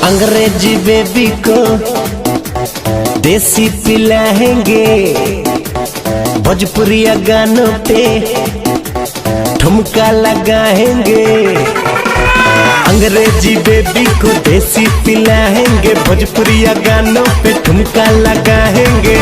अंग्रेजी बेबी को देसी पिलाएंगे, भोजपुरिया गानों पे ठुमका लगाएंगे। अंग्रेजी बेबी को देसी पिलाएंगे, भोजपुरिया गानों पे ठुमका लगाएंगे।